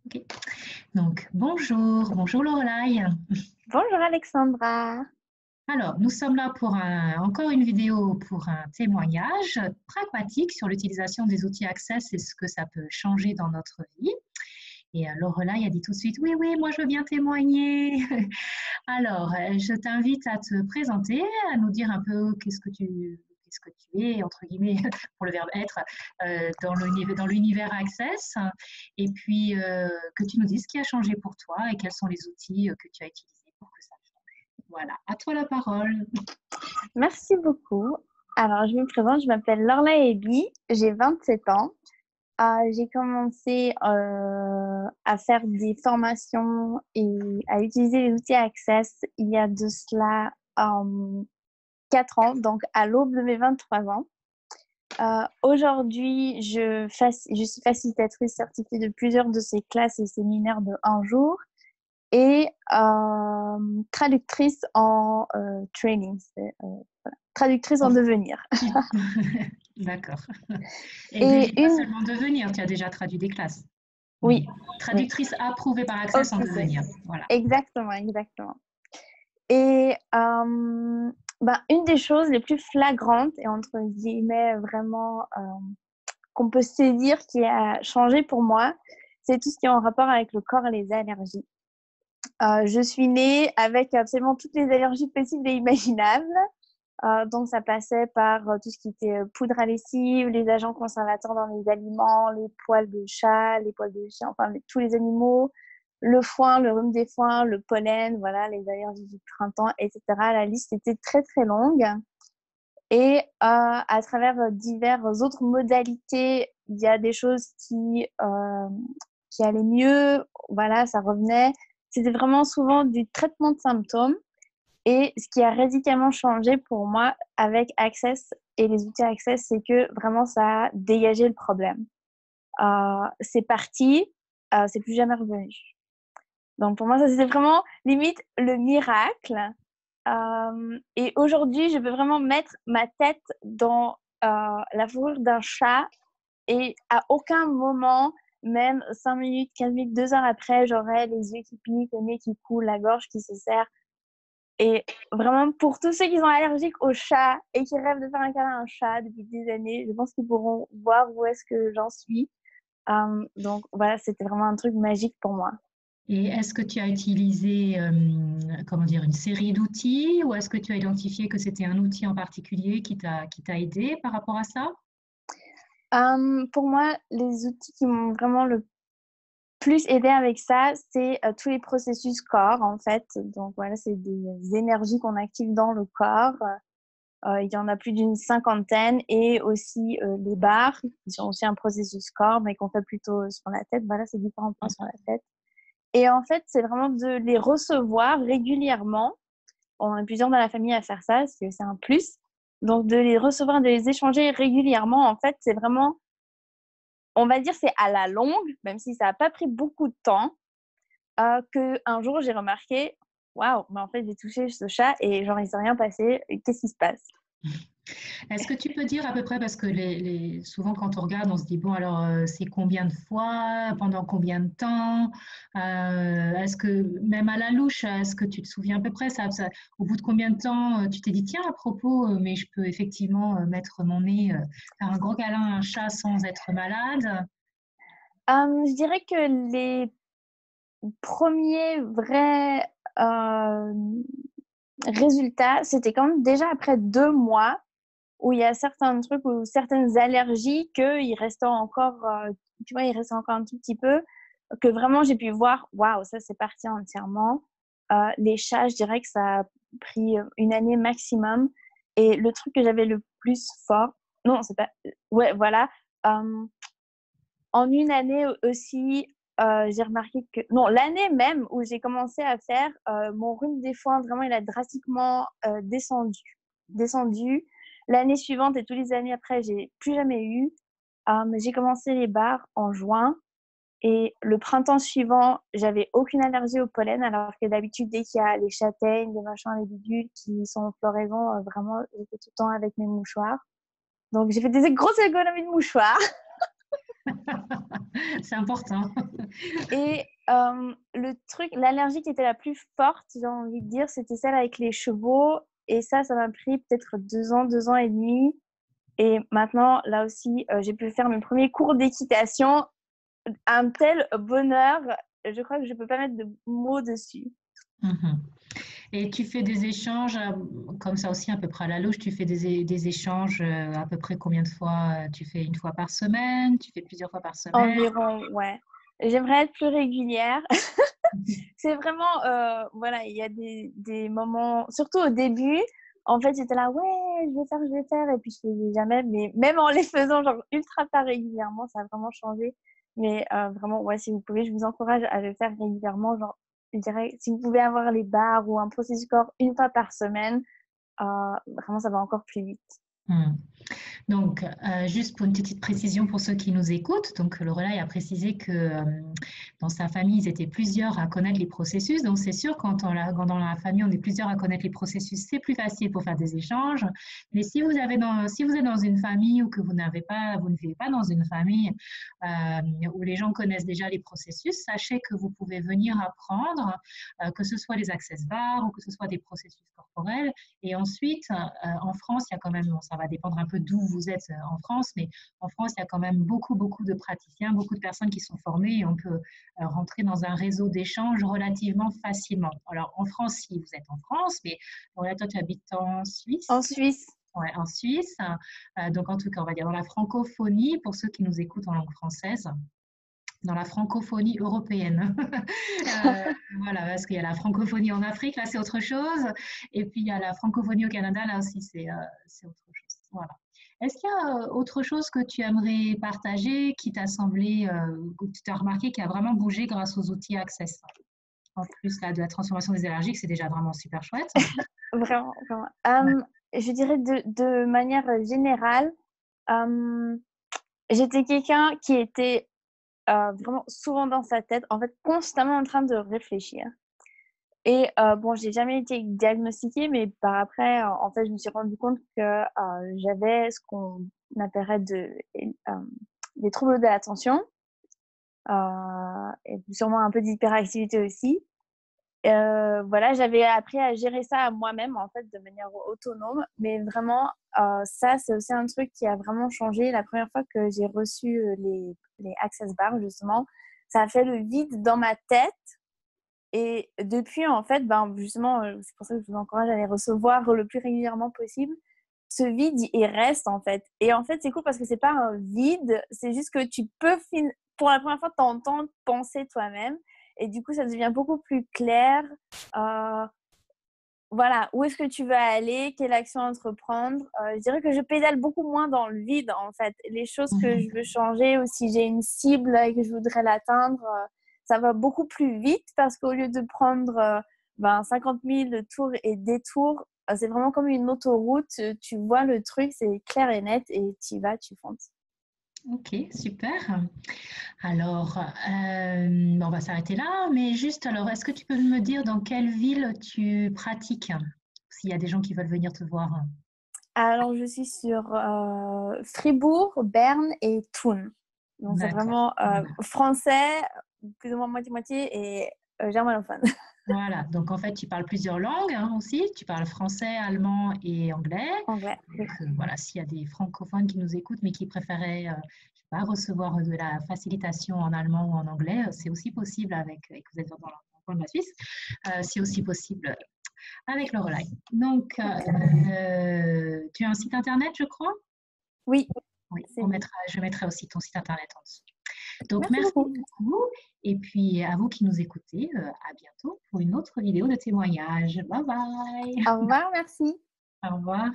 Ok. Donc, bonjour Lorelai. Bonjour Alexandra. Alors, nous sommes là pour encore une vidéo pour un témoignage pragmatique sur l'utilisation des outils Access et ce que ça peut changer dans notre vie. Et Lorelai a dit tout de suite, oui, oui, moi je veux bien témoigner. Alors, je t'invite à te présenter, à nous dire un peu qu'est-ce que tu es, entre guillemets, pour le verbe être, dans l'univers Access, et puis que tu nous dises ce qui a changé pour toi et quels sont les outils que tu as utilisés pour que ça change. Voilà, à toi la parole. Merci beaucoup. Alors, je me présente, je m'appelle Lorla Ebi, j'ai 27 ans. J'ai commencé à faire des formations et à utiliser les outils Access il y a de cela 4 ans, donc à l'aube de mes 23 ans. Aujourd'hui, je suis facilitatrice certifiée de plusieurs de ces classes et séminaires de un jour et traductrice en training, traductrice en Oh, devenir. d'accord. Et Et pas une, seulement devenir, tu as déjà traduit des classes, mais oui, oui, traductrice approuvée par Access en officielle. devenir. Voilà. Exactement, exactement. Et une des choses les plus flagrantes et entre guillemets vraiment qu'on peut saisir qui a changé pour moi, c'est tout ce qui est en rapport avec le corps et les allergies. Je suis née avec absolument toutes les allergies possibles et imaginables. Donc, ça passait par tout ce qui était poudre à lessive, les agents conservateurs dans les aliments, les poils de chat, les poils de chien, enfin tous les animaux, le foin, le rhume des foins, le pollen, voilà, les allergies du printemps, etc. La liste était très, très longue. Et à travers diverses autres modalités, il y a des choses qui allaient mieux, voilà, ça revenait. C'était vraiment souvent du traitement de symptômes. Et ce qui a radicalement changé pour moi avec Access et les outils Access, c'est que vraiment ça a dégagé le problème. C'est parti, c'est plus jamais revenu. Donc pour moi, ça c'était vraiment limite le miracle. Et aujourd'hui, je peux vraiment mettre ma tête dans la fourrure d'un chat et à aucun moment, même 5 minutes, 15 minutes, 2 heures après, j'aurai les yeux qui piquent, le nez qui coule, la gorge qui se serre. Et vraiment, pour tous ceux qui sont allergiques aux chats et qui rêvent de faire un câlin à un chat depuis des années, je pense qu'ils pourront voir où est-ce que j'en suis. Donc voilà, c'était vraiment un truc magique pour moi. Et est-ce que tu as utilisé, comment dire, une série d'outils ou est-ce que tu as identifié que c'était un outil en particulier qui t'a aidé par rapport à ça? Pour moi, les outils qui m'ont vraiment le plus aidé avec ça, c'est tous les processus corps en fait. Donc voilà, c'est des énergies qu'on active dans le corps. Il y en a plus d'une cinquantaine et aussi les barres, qui sont aussi un processus corps, mais qu'on fait plutôt sur la tête. Voilà, c'est différents points sur la tête. Et en fait, c'est vraiment de les recevoir régulièrement. On est plusieurs dans la famille à faire ça, parce que c'est un plus. Donc, de les recevoir, de les échanger régulièrement, en fait, c'est vraiment, on va dire, c'est à la longue, même si ça n'a pas pris beaucoup de temps, qu'un jour, j'ai remarqué, waouh, mais en fait, j'ai touché ce chat et genre, il s'est rien passé. Qu'est-ce qui se passe? Est-ce que tu peux dire à peu près, parce que souvent quand on regarde, on se dit, bon, alors c'est combien de fois, pendant combien de temps? Est-ce que, même à la louche, est-ce que tu te souviens à peu près, au bout de combien de temps tu t'es dit, tiens, à propos, mais je peux effectivement mettre mon nez, faire un gros câlin à un chat sans être malade? Je dirais que les premiers vrais résultats, c'était quand même déjà après 2 mois où il y a certains trucs ou certaines allergies qu'il restait encore, tu vois, il restait encore un tout petit peu, que vraiment j'ai pu voir, waouh, ça c'est parti entièrement. Les chats, je dirais que ça a pris une année maximum. Et le truc que j'avais le plus fort, non, c'est pas, ouais, voilà, en une année aussi, j'ai remarqué que, non, l'année même où j'ai commencé à faire, mon rhume des foins, vraiment, il a drastiquement descendu. L'année suivante et toutes les années après, j'ai plus jamais eu. J'ai commencé les bars en juin et le printemps suivant, j'avais aucune allergie au pollen, alors que d'habitude, dès qu'il y a les châtaignes, les machins, les bidules qui sont en floraison, vraiment, j'étais tout le temps avec mes mouchoirs. Donc, j'ai fait des grosses économies de mouchoirs. C'est important. Et le truc, l'allergie qui était la plus forte, j'ai envie de dire, c'était celle avec les chevaux. Et ça m'a pris peut-être 2 ans, 2 ans et demi. Et maintenant, là aussi, j'ai pu faire mes premiers cours d'équitation. Un tel bonheur, je crois que je peux pas mettre de mots dessus. Mhm. Et tu fais des échanges, comme ça aussi à peu près à la louche, tu fais des échanges à peu près combien de fois? Tu fais une fois par semaine? Tu fais plusieurs fois par semaine? Environ, ouais. J'aimerais être plus régulière. C'est vraiment, voilà, il y a des moments, surtout au début, en fait, j'étais là, ouais, je vais faire, et puis je faisais jamais, mais même en les faisant, genre, ultra pas régulièrement, ça a vraiment changé. Mais vraiment, ouais, si vous pouvez, je vous encourage à le faire régulièrement. Genre, je dirais, si vous pouvez avoir les barres ou un processus corps une fois par semaine, vraiment, ça va encore plus vite. Hmm. Donc, juste pour une petite précision pour ceux qui nous écoutent, donc Lorelai a précisé que dans sa famille, ils étaient plusieurs à connaître les processus. Donc, c'est sûr, quand dans la famille, on est plusieurs à connaître les processus, c'est plus facile pour faire des échanges. Mais si vous êtes dans une famille ou que vous ne vivez pas dans une famille où les gens connaissent déjà les processus, sachez que vous pouvez venir apprendre, que ce soit les access bars ou que ce soit des processus corporels. Et ensuite, en France, il y a quand même, bon, ça va dépendre un peu d'où vous êtes en France, mais en France, il y a quand même beaucoup de praticiens, beaucoup de personnes qui sont formées et on peut rentrer dans un réseau d'échange relativement facilement. Alors, en France, si vous êtes en France, mais bon, là, toi, tu habites en En Suisse. Suisse, Ouais, en Suisse. Donc, en tout cas, on va dire dans la francophonie, pour ceux qui nous écoutent en langue française, dans la francophonie européenne. Voilà, parce qu'il y a la francophonie en Afrique, là c'est autre chose. Et puis il y a la francophonie au Canada, là aussi c'est autre chose. Voilà. Est-ce qu'il y a autre chose que tu aimerais partager qui t'a semblé, que tu as remarqué qui a vraiment bougé grâce aux outils Access? En plus là, de la transformation des allergiques, c'est déjà vraiment super chouette. vraiment, vraiment. Ouais. Je dirais de manière générale, j'étais quelqu'un qui était vraiment souvent dans sa tête, en fait, constamment en train de réfléchir. Et bon, j'ai jamais été diagnostiquée, mais par après, en fait, je me suis rendu compte que j'avais ce qu'on appellerait des troubles de l'attention, et sûrement un peu d'hyperactivité aussi. Voilà, j'avais appris à gérer ça à moi-même, en fait, de manière autonome. Mais vraiment, ça, c'est aussi un truc qui a vraiment changé. La première fois que j'ai reçu les Access Bars, justement, ça a fait le vide dans ma tête. Et depuis, en fait, ben, justement, c'est pour ça que je vous encourage à les recevoir le plus régulièrement possible. Ce vide, il reste, en fait. Et en fait, c'est cool parce que c'est pas un vide, c'est juste que tu peux, pour la première fois, t'entendre penser toi-même. Et du coup, ça devient beaucoup plus clair. Euh, voilà, où est-ce que tu veux aller, quelle action entreprendre. Je dirais que je pédale beaucoup moins dans le vide, en fait. Les choses que je veux changer, ou si j'ai une cible et que je voudrais l'atteindre, ça va beaucoup plus vite parce qu'au lieu de prendre 50 000 tours et détours, c'est vraiment comme une autoroute. Tu vois le truc, c'est clair et net et tu y vas, tu fonces. Ok, super. Alors, on va s'arrêter là, mais juste, alors, est-ce que tu peux me dire dans quelle ville tu pratiques? S'il y a des gens qui veulent venir te voir. Alors, je suis sur Fribourg, Berne et Thun. Donc, c'est D'accord. vraiment Voilà. français, plus ou moins moitié-moitié, et germanophone. Voilà. Donc, en fait, tu parles plusieurs langues hein, aussi. Tu parles français, allemand et anglais. Anglais. Donc, voilà, s'il y a des francophones qui nous écoutent, mais qui préféraient, je sais pas, recevoir de la facilitation en allemand ou en anglais, c'est aussi possible et que vous êtes dans le coin de la Suisse, c'est aussi possible avec le relais. Donc, tu as un site internet, je crois? Oui, Oui, c'est lui. je mettrai aussi ton site internet en dessous. Donc, Merci merci beaucoup. beaucoup. Et puis, à vous qui nous écoutez, à bientôt pour une autre vidéo de témoignage. Bye bye. Au revoir, merci. Au revoir.